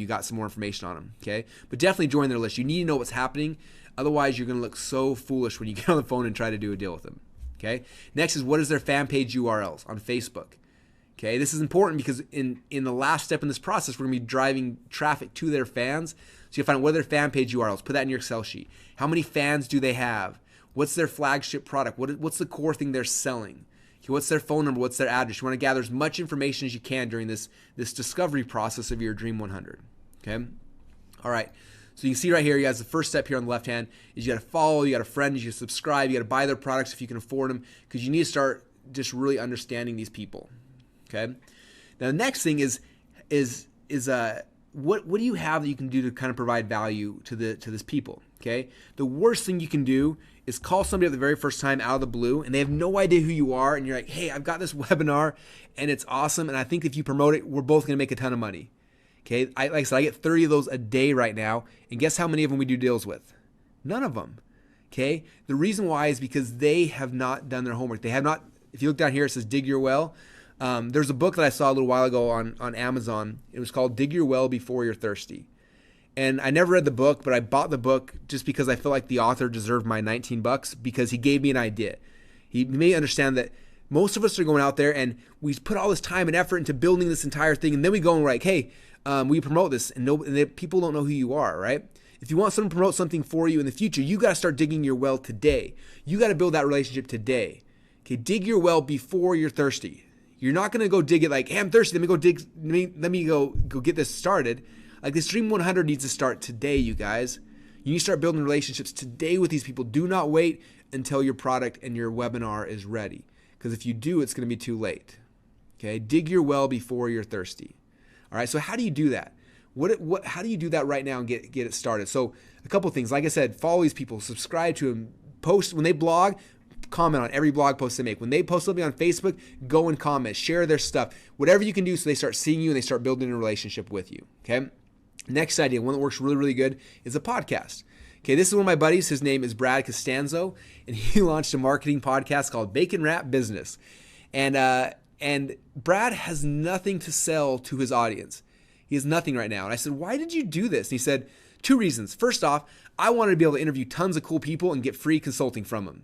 you got some more information on them, okay? But definitely join their list. You need to know what's happening. Otherwise, you're going to look so foolish when you get on the phone and try to do a deal with them, okay? Next is, what is their fan page URLs on Facebook? Okay, this is important because in the last step in this process, we're going to be driving traffic to their fans. So you find out what are their fan page URLs. Put that in your Excel sheet. How many fans do they have? What's their flagship product? What's the core thing they're selling? Okay, what's their phone number? What's their address? You want to gather as much information as you can during this discovery process of your Dream 100. Okay, all right. So you can see right here, you guys, the first step here on the left hand is you got to follow, you got to friend, you got to subscribe, you got to buy their products if you can afford them, because you need to start just really understanding these people. Okay. Now the next thing is what do you have that you can do to kind of provide value to this people? Okay. The worst thing you can do is call somebody up the very first time out of the blue and they have no idea who you are, and you're like, hey, I've got this webinar and it's awesome, and I think if you promote it, we're both going to make a ton of money. Okay. Like I said, I get 30 of those a day right now, and guess how many of them we do deals with? None of them. Okay. The reason why is because they have not done their homework. They have not. If you look down here, it says dig your well. There's a book that I saw a little while ago on Amazon. It was called Dig Your Well Before You're Thirsty. And I never read the book, but I bought the book just because I feel like the author deserved my $19 because he gave me an idea. He made me understand that most of us are going out there and we put all this time and effort into building this entire thing, and then we go and we're like, hey, we promote this, and people don't know who you are, right? If you want someone to promote something for you in the future, you got to start digging your well today. You got to build that relationship today. Okay, dig your well before you're thirsty. You're not going to go dig it like, hey, I'm thirsty. Let me go dig. Let me go get this started. Like, this Dream 100 needs to start today, you guys. You need to start building relationships today with these people. Do not wait until your product and your webinar is ready, because if you do, it's going to be too late. Okay, dig your well before you're thirsty. All right. So how do you do that? How do you do that right now and get it started? So a couple of things. Like I said, follow these people, subscribe to them, post when they blog. Comment on every blog post they make. When they post something on Facebook, go and comment, share their stuff, whatever you can do so they start seeing you and they start building a relationship with you. Okay. Next idea, one that works really, really good, is a podcast. Okay. This is one of my buddies. His name is Brad Costanzo, and he launched a marketing podcast called Bacon Wrap Business. And Brad has nothing to sell to his audience. He has nothing right now. And I said, why did you do this? And he said, 2 reasons. First off, I wanted to be able to interview tons of cool people and get free consulting from them.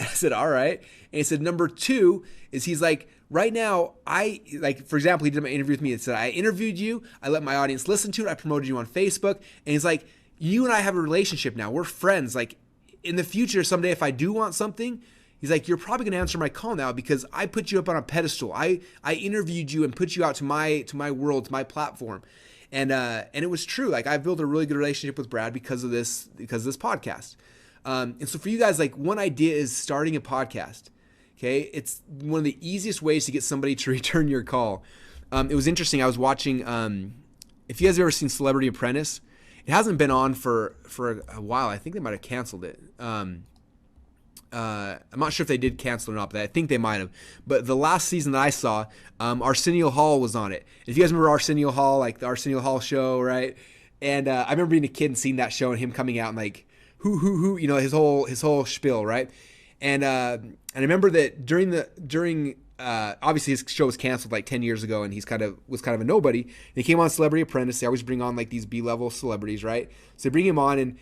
I said, all right. And he said, number 2 is he's like, right now, for example, he did my interview with me. He said, I interviewed you. I let my audience listen to it. I promoted you on Facebook. And he's like, you and I have a relationship now. We're friends. Like, in the future, someday, if I do want something, he's like, you're probably going to answer my call now because I put you up on a pedestal. I interviewed you and put you out to my world, to my platform. And it was true. Like, I've built a really good relationship with Brad because of this podcast. And so for you guys, like, one idea is starting a podcast. Okay. It's one of the easiest ways to get somebody to return your call. It was interesting. I was watching, if you guys have ever seen Celebrity Apprentice, it hasn't been on for a while. I think they might've canceled it. I'm not sure if they did cancel it or not, but I think they might have. But the last season that I saw, Arsenio Hall was on it. If you guys remember Arsenio Hall, like the Arsenio Hall show, right? And I remember being a kid and seeing that show and him coming out and like, who, you know, his whole spiel, right? And I remember that during obviously his show was canceled like 10 years ago, and was kind of a nobody. And he came on Celebrity Apprentice. They always bring on like these B-level celebrities, right? So they bring him on, and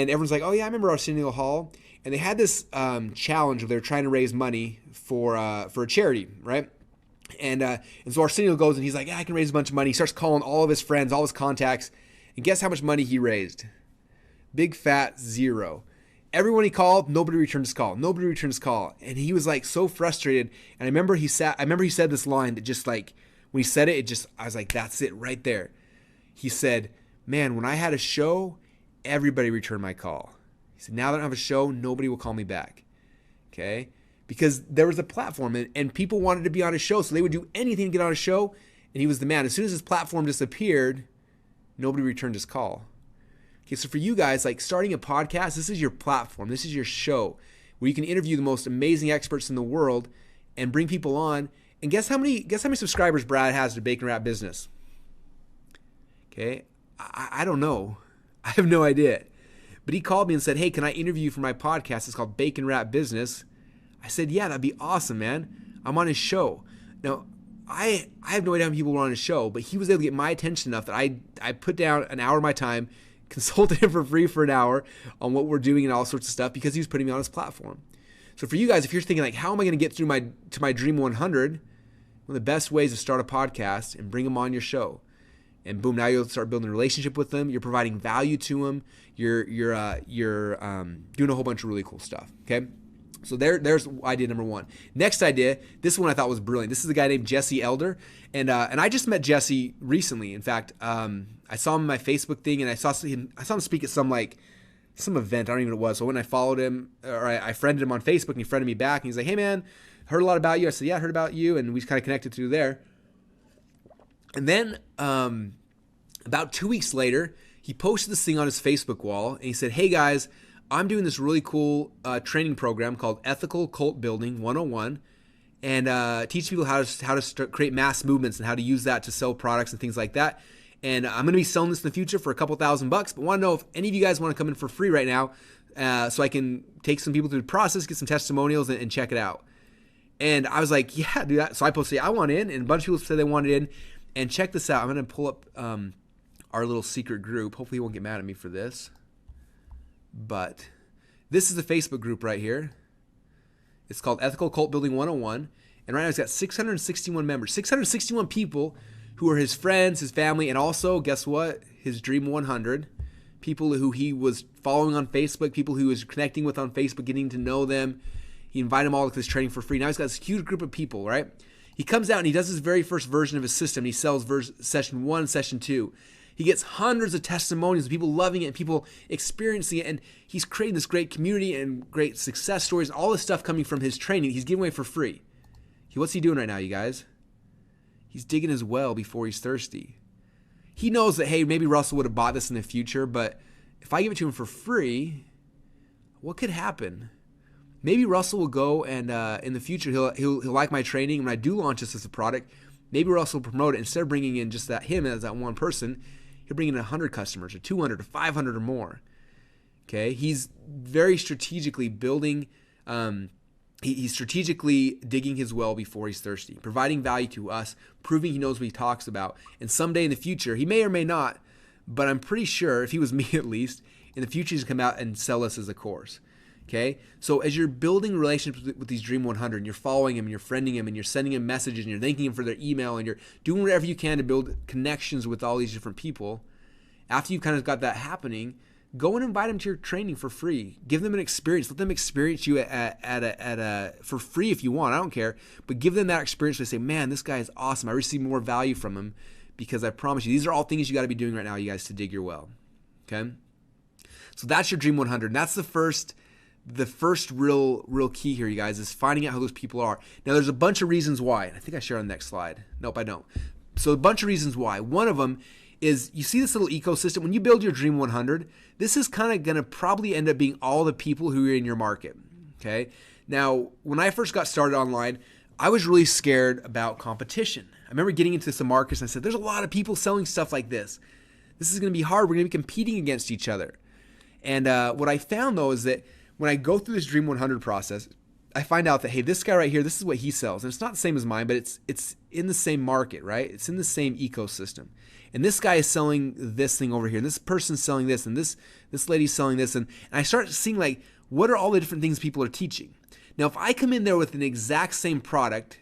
everyone's like, oh yeah, I remember Arsenio Hall. And they had this challenge where they were trying to raise money for a charity, right? And so Arsenio goes and he's like, yeah, I can raise a bunch of money. He starts calling all of his friends, all his contacts, and guess how much money he raised? Big fat 0. Everyone he called, nobody returned his call. Nobody returned his call. And he was like so frustrated. And I remember he said this line that just like, when he said it, I was like, that's it right there. He said, man, when I had a show, everybody returned my call. He said, now that I don't have a show, nobody will call me back. Okay? Because there was a platform and people wanted to be on his show. So they would do anything to get on a show. And he was the man. As soon as his platform disappeared, nobody returned his call. Okay, so for you guys, like starting a podcast, this is your platform. This is your show where you can interview the most amazing experts in the world and bring people on. And guess how many subscribers Brad has to Bacon Wrap Business? Okay, I don't know. I have no idea. But he called me and said, hey, can I interview you for my podcast? It's called Bacon Wrap Business. I said, yeah, that'd be awesome, man. I'm on his show. Now, I have no idea how many people were on his show, but he was able to get my attention enough that I put down an hour of my time, consulted him for free for an hour on what we're doing and all sorts of stuff because he was putting me on his platform. So for you guys, if you're thinking like, how am I going to get through to my Dream 100? One of the best ways is to start a podcast and bring them on your show. And boom, now you'll start building a relationship with them. You're providing value to them. You're doing a whole bunch of really cool stuff. Okay, so there's idea number one. Next idea, this one I thought was brilliant. This is a guy named Jesse Elder, and I just met Jesse recently. In fact, I saw him in my Facebook thing, and I saw him speak at some event. I don't even know what it was. So when I followed him, or I friended him on Facebook, and he friended me back, and he's like, "Hey man, heard a lot about you." I said, "Yeah, I heard about you," and we just kind of connected through there. And then about 2 weeks later, he posted this thing on his Facebook wall, and he said, "Hey guys, I'm doing this really cool training program called Ethical Cult Building 101, and teach people how to create mass movements and how to use that to sell products and things like that. And I'm going to be selling this in the future for a couple $1,000 bucks, but want to know if any of you guys want to come in for free right now, so I can take some people through the process, get some testimonials, and check it out." And I was like, "Yeah, do that." So I posted, "I want in," and a bunch of people said they wanted in. And check this out. I'm going to pull up our little secret group. Hopefully he won't get mad at me for this. But this is the Facebook group right here. It's called Ethical Cult Building 101. And right now it's got 661 members. 661 people who are his friends, his family, and also, guess what? His Dream 100. People who he was following on Facebook, people who he was connecting with on Facebook, getting to know them. He invited them all to this training for free. Now he's got this huge group of people, right? He comes out and he does his very first version of his system. He sells session 1, session 2. He gets hundreds of testimonials of people loving it and people experiencing it. And he's creating this great community and great success stories, all this stuff coming from his training. He's giving away for free. What's he doing right now, you guys? He's digging his well before he's thirsty. He knows that, hey, maybe Russell would have bought this in the future, but if I give it to him for free, what could happen? Maybe Russell will go and in the future he'll like my training. When I do launch this as a product, maybe Russell will promote it. Instead of bringing in just him as that one person, he'll bring in 100 customers or 200 or 500 or more. Okay, he's very strategically building. He's strategically digging his well before he's thirsty, providing value to us, proving he knows what he talks about. And someday in the future, he may or may not, but I'm pretty sure, if he was me at least, in the future he's going to come out and sell us as a course. Okay, so as you're building relationships with these Dream 100, and you're following him, and you're friending him, and you're sending him messages, and you're thanking him for their email, and you're doing whatever you can to build connections with all these different people, after you've kind of got that happening, go and invite them to your training for free. Give them an experience. Let them experience you for free if you want. I don't care, but give them that experience where they say, "Man, this guy is awesome. I receive more value from him," because I promise you, these are all things you got to be doing right now, you guys, to dig your well. Okay, so that's your Dream 100. And that's the first real key here, you guys, is finding out who those people are. Now, there's a bunch of reasons why. I think I share on the next slide. Nope, I don't. So a bunch of reasons why. One of them is, you see this little ecosystem. When you build your Dream 100, this is kind of going to probably end up being all the people who are in your market. Okay. Now, when I first got started online, I was really scared about competition. I remember getting into some markets and I said, there's a lot of people selling stuff like this. This is going to be hard. We're going to be competing against each other. And what I found, though, is that when I go through this Dream 100 process, I find out that, hey, this guy right here, this is what he sells. And it's not the same as mine, but it's in the same market, right? It's in the same ecosystem. And this guy is selling this thing over here, and this person's selling this, and this lady's selling this. And I start seeing, like, what are all the different things people are teaching? Now, if I come in there with an exact same product,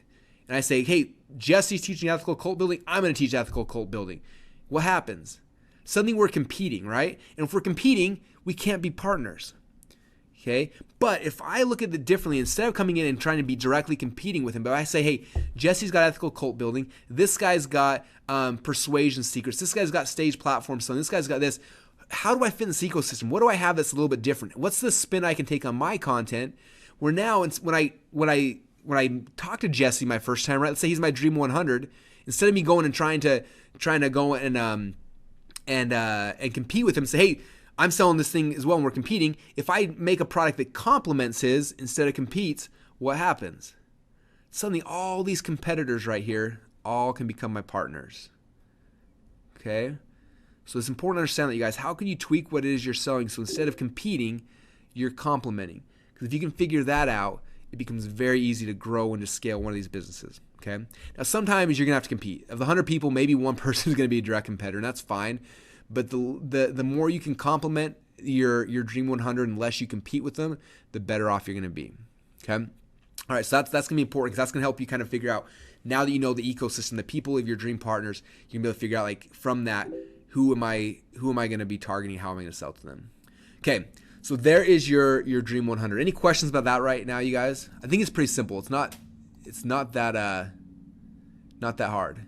and I say, hey, Jesse's teaching ethical cult building, I'm going to teach ethical cult building, what happens? Suddenly we're competing, right? And if we're competing, we can't be partners. Okay, but if I look at it differently, instead of coming in and trying to be directly competing with him, but I say, hey, Jesse's got ethical cult building, this guy's got persuasion secrets, this guy's got stage platform selling, this guy's got this. How do I fit in this ecosystem? What do I have that's a little bit different? What's the spin I can take on my content? Where now, when I talk to Jesse my first time, right? Let's say he's my Dream 100. Instead of me going and trying to go and compete with him, say, hey, I'm selling this thing as well and we're competing. If I make a product that complements his instead of competes, what happens? Suddenly all these competitors right here all can become my partners. Okay? So it's important to understand that, you guys. How can you tweak what it is you're selling so instead of competing, you're complementing? Because if you can figure that out, it becomes very easy to grow and to scale one of these businesses. Okay. Now, sometimes you're going to have to compete. Of the 100 people, maybe one person is going to be a direct competitor, and that's fine. But the more you can complement your Dream 100 and less you compete with them, the better off you're going to be. Okay. All right. So that's going to be important, because that's going to help you kind of figure out, now that you know the ecosystem, the people of your dream partners, you can be able to figure out, like, from that, who am I going to be targeting? How am I going to sell to them? Okay. So there is your Dream 100. Any questions about that right now, you guys? I think it's pretty simple. It's not that hard.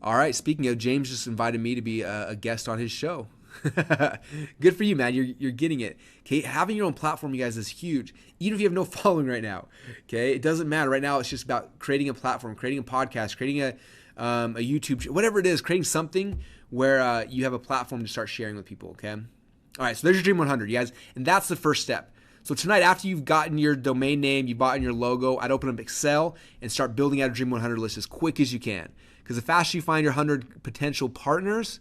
All right. Speaking of, James just invited me to be a guest on his show. Good for you, man. You're getting it. Okay. Having your own platform, you guys, is huge. Even if you have no following right now. Okay. It doesn't matter. Right now, it's just about creating a platform, creating a podcast, creating a YouTube, whatever it is, creating something where you have a platform to start sharing with people. Okay. All right. So there's your Dream 100, you guys. And that's the first step. So tonight, after you've gotten your domain name, you've bought your logo, I'd open up Excel and start building out a Dream 100 list as quick as you can. Because the faster you find your 100 potential partners,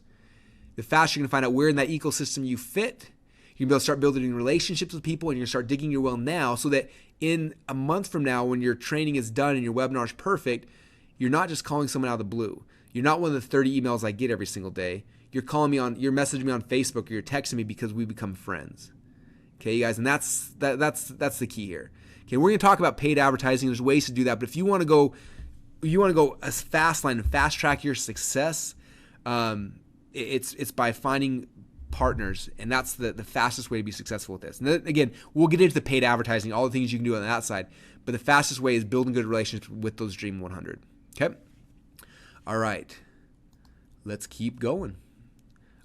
the faster you're going to find out where in that ecosystem you fit. You're going to be able to start building relationships with people, and you're going to start digging your well now, so that in a month from now, when your training is done and your webinar is perfect, you're not just calling someone out of the blue. You're not one of the 30 emails I get every single day. You're messaging me on Facebook, or you're texting me because we become friends. Okay, you guys, and that's the key here. Okay, we're going to talk about paid advertising. There's ways to do that, but if you want to go a fast line and fast track your success, it's by finding partners, and that's the fastest way to be successful with this. And then, again, we'll get into the paid advertising, all the things you can do on that side, but the fastest way is building good relationships with those Dream 100. Okay? All right. Let's keep going.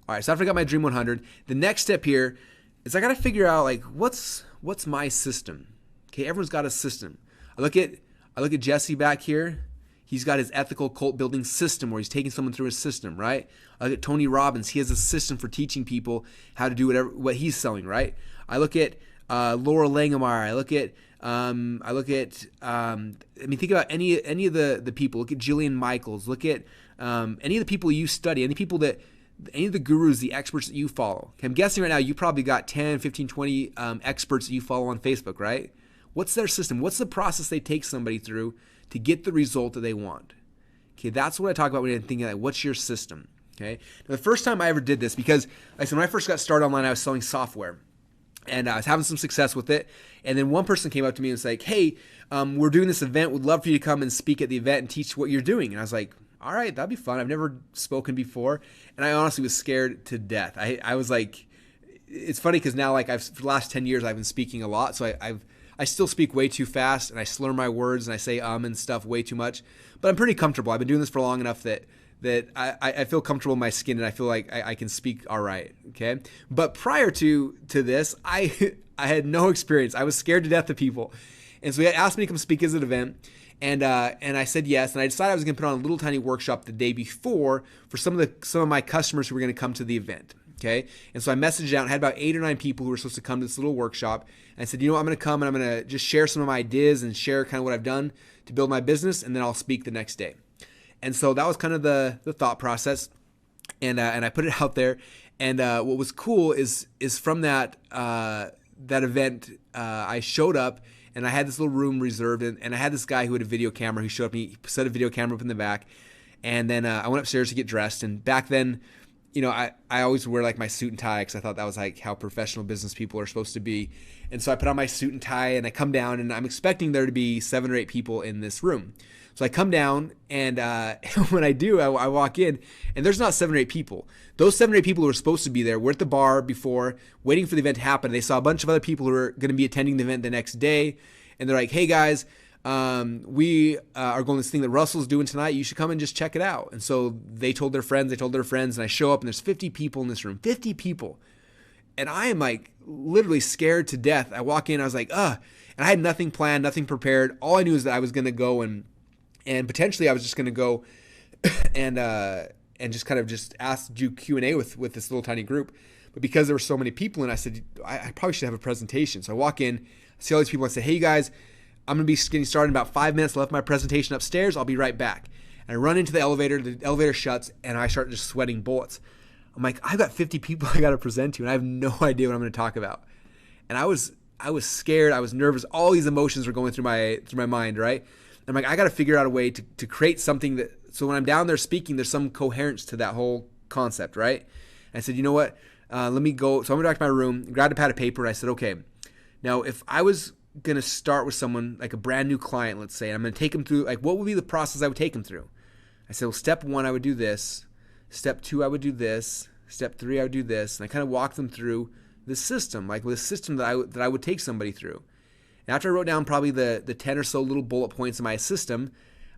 All right, so after I got my Dream 100, the next step here is I got to figure out, like, what's my system? Okay, everyone's got a system. I look at Jesse back here. He's got his ethical cult building system, where he's taking someone through his system, right? I look at Tony Robbins. He has a system for teaching people how to do what he's selling, right? I look at Laura Langemeier. Think about any of the people. Look at Jillian Michaels. Look at any of the people you study, any of the gurus, the experts that you follow. Okay, I'm guessing right now you probably got 10, 15, 20 experts that you follow on Facebook, right? What's their system? What's the process they take somebody through to get the result that they want? Okay, that's what I talk about when I'm thinking, like, what's your system? Okay, now, the first time I ever did this, because like I said, when I first got started online, I was selling software, and I was having some success with it. And then one person came up to me and was like, "Hey, we're doing this event. Would love for you to come and speak at the event and teach what you're doing." And I was like, "All right, that'd be fun. I've never spoken before," and I honestly was scared to death. I was like, it's funny because now, like, for the last 10 years, I've been speaking a lot, so I still speak way too fast, and I slur my words, and I say and stuff way too much. But I'm pretty comfortable. I've been doing this for long enough that I feel comfortable in my skin, and I feel like I can speak all right. Okay, but prior to this, I had no experience. I was scared to death of people, and so he asked me to come speak at an event, and I said yes, and I decided I was going to put on a little tiny workshop the day before for some of my customers who were going to come to the event. Okay, and so I messaged out and had about 8 or 9 people who were supposed to come to this little workshop. And I said, I'm going to come and I'm going to just share some of my ideas and share kind of what I've done to build my business, and then I'll speak the next day. And so that was kind of the thought process, and I put it out there. And what was cool is from that event, I showed up, and I had this little room reserved, and I had this guy who had a video camera who showed up. He set a video camera up in the back, and then I went upstairs to get dressed. And back then, I always wear like my suit and tie, because I thought that was like how professional business people are supposed to be. And so I put on my suit and tie, and I come down, and I'm expecting there to be 7 or 8 people in this room. So I come down, and when I do, I walk in, and there's not 7 or 8 people. Those 7 or 8 people who were supposed to be there were at the bar before, waiting for the event to happen. They saw a bunch of other people who were going to be attending the event the next day, and they're like, "Hey guys, we are going to this thing that Russell's doing tonight. You should come and just check it out." And so they told their friends, and I show up, and there's 50 people in this room, 50 people. And I am like literally scared to death. I walk in, I was like, and I had nothing planned, nothing prepared. All I knew is that I was going to go and potentially I was just going to go and just kind of just do Q&A with this little tiny group. But because there were so many people, and I said, I probably should have a presentation. So I walk in, I see all these people, I say, "Hey guys, I'm going to be getting started in about 5 minutes. I left my presentation upstairs. I'll be right back." And I run into the elevator shuts, and I start just sweating bullets. I'm like, I've got 50 people I got to present to, and I have no idea what I'm going to talk about. And I was scared. I was nervous. All these emotions were going through my mind, right? I'm like, I got to figure out a way to create something that, so when I'm down there speaking, there's some coherence to that whole concept, right? And I said, you know what? Let me go. So I went back to my room, grabbed a pad of paper, and I said, okay, now if I was going to start with someone, like a brand new client, let's say, and I'm going to take them through, like, what would be the process I would take them through? I said, well, step 1, I would do this. Step 2, I would do this. Step 3, I would do this. And I kind of walked them through the system, like the system that I would take somebody through. And after I wrote down probably the 10 or so little bullet points in my system,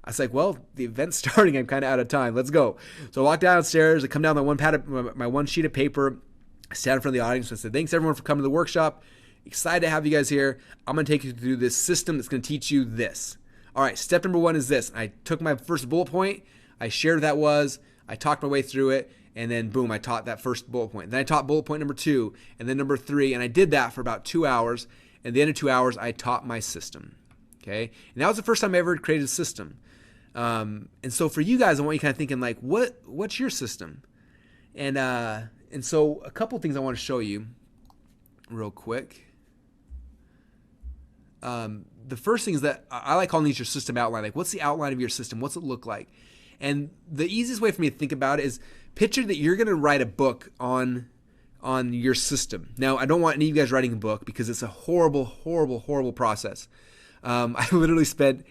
I was like, well, the event's starting. I'm kind of out of time. Let's go. So I walked downstairs. I come down my one sheet of paper. I sat in front of the audience and I said, thanks everyone for coming to the workshop. Excited to have you guys here. I'm going to take you through this system that's going to teach you this. All right, step number 1 is this. I took my first bullet point. I shared what that was. I talked my way through it. And then boom, I taught that first bullet point. Then I taught bullet point number 2 and then number 3. And I did that for about 2 hours. And at the end of 2 hours, I taught my system. Okay. And that was the first time I ever created a system. And so for you guys, I want you kind of thinking like, what's your system? And so a couple of things I want to show you real quick. The first thing is that I like calling these your system outline. Like, what's the outline of your system? What's it look like? And the easiest way for me to think about it is picture that you're going to write a book on your system. Now, I don't want any of you guys writing a book because it's a horrible, horrible, horrible process. I literally spent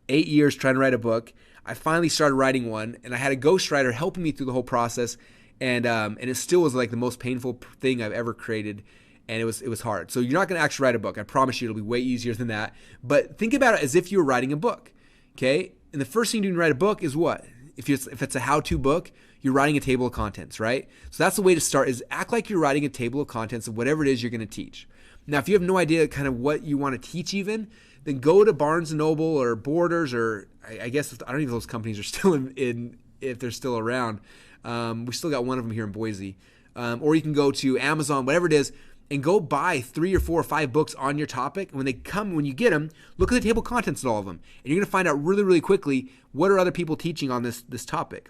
8 years trying to write a book. I finally started writing one, and I had a ghostwriter helping me through the whole process, and it still was like the most painful thing I've ever created, and it was hard. So you're not going to actually write a book. I promise you it'll be way easier than that. But think about it as if you were writing a book, okay? And the first thing you do to write a book is what? If it's a how-to book, you're writing a table of contents, right? So that's the way to start, is act like you're writing a table of contents of whatever it is you're going to teach. Now, if you have no idea kind of what you want to teach even, then go to Barnes & Noble or Borders, or I guess, I don't know if those companies are still in if they're still around. We still got one of them here in Boise. Or you can go to Amazon, whatever it is, and go buy 3 or 4 or 5 books on your topic. And when you get them, look at the table of contents of all of them. And you're going to find out really, really quickly what are other people teaching on this topic.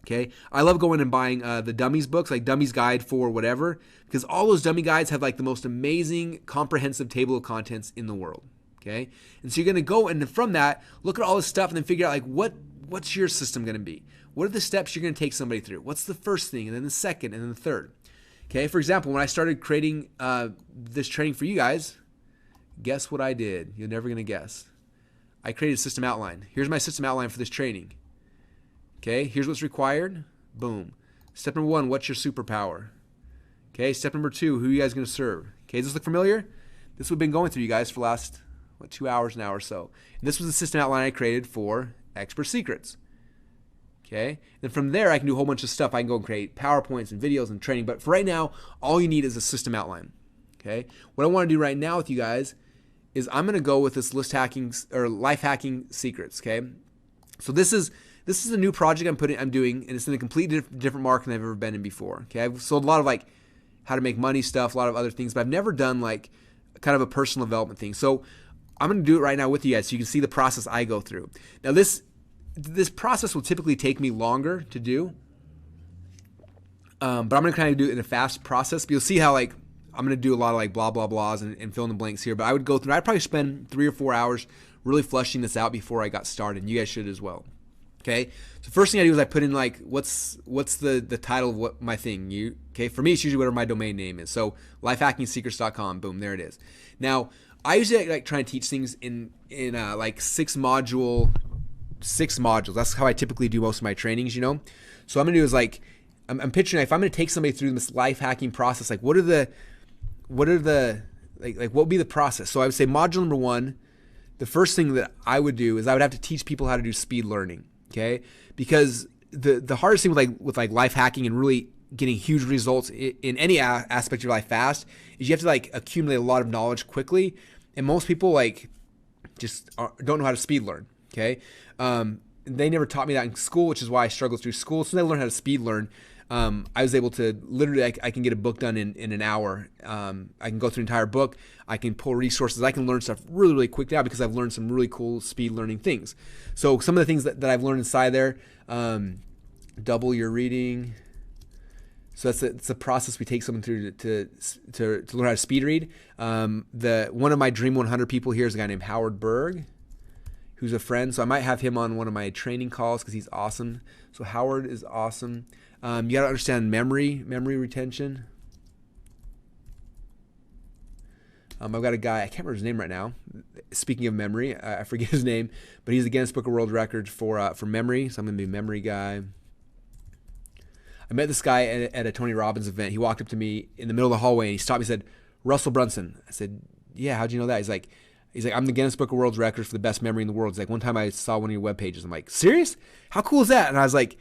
Okay, I love going and buying the Dummies books, like Dummies Guide for whatever, because all those dummy guides have like the most amazing, comprehensive table of contents in the world. Okay, and so you're going to go and from that, look at all this stuff and then figure out like what's your system going to be? What are the steps you're going to take somebody through? What's the first thing, and then the second, and then the third? Okay, for example, when I started creating this training for you guys, guess what I did? You're never going to guess. I created a system outline. Here's my system outline for this training. Okay, here's what's required. Boom. Step number 1, what's your superpower? Okay, step number 2, who are you guys going to serve? Okay, does this look familiar? This we've been going through you guys for the last 2 hours now or so. And this was the system outline I created for Expert Secrets. Okay, then from there I can do a whole bunch of stuff. I can go and create PowerPoints and videos and training, but for right now, all you need is a system outline. Okay, what I want to do right now with you guys is I'm going to go with this list hacking or life hacking secrets. Okay, so this is a new project I'm doing, and it's in a completely different market than I've ever been in before. Okay, I've sold a lot of like how to make money stuff, a lot of other things, but I've never done like kind of a personal development thing. So I'm going to do it right now with you guys so you can see the process I go through. Now this process will typically take me longer to do, but I'm going to kind of do it in a fast process. But you'll see how like I'm going to do a lot of like blah, blah, blahs and fill in the blanks here. But I'd probably spend 3 or 4 hours really fleshing this out before I got started. And you guys should as well. Okay, so first thing I do is I put in like what's the title of what my thing. Okay, for me it's usually whatever my domain name is. So lifehackingsecrets.com. Boom, there it is. Now I usually like try and teach things in like 6 modules. That's how I typically do most of my trainings. So what I'm gonna do is like I'm picturing if I'm gonna take somebody through this life hacking process, like what would be the process? So I would say module number 1. The first thing that I would do is I would have to teach people how to do speed learning. Okay, because the hardest thing with life hacking and really getting huge results in any aspect of your life fast is you have to like accumulate a lot of knowledge quickly, and most people like just don't know how to speed learn. Okay, they never taught me that in school, which is why I struggled through school. So when I learned how to speed learn, I was able to literally I can get a book done in an hour. I can go through an entire book. I can pull resources. I can learn stuff really, really quick now because I've learned some really cool speed learning things. So some of the things that I've learned inside there, double your reading. So it's a process we take someone through to learn how to speed read. One of my Dream 100 people here is a guy named Howard Berg. who's a friend. So I might have him on one of my training calls because he's awesome. So Howard is awesome. You got to understand memory retention. I've got a guy, I can't remember his name right now. Speaking of memory, I forget his name, but he's the Guinness Book of World Records for memory. So I'm going to be a memory guy. I met this guy at a Tony Robbins event. He walked up to me in the middle of the hallway and he stopped me and said, Russell Brunson. I said, yeah, how'd you know that? He's like, I'm the Guinness Book of World Records for the best memory in the world. He's like, one time I saw one of your web pages. I'm like, serious? How cool is that? And I was like,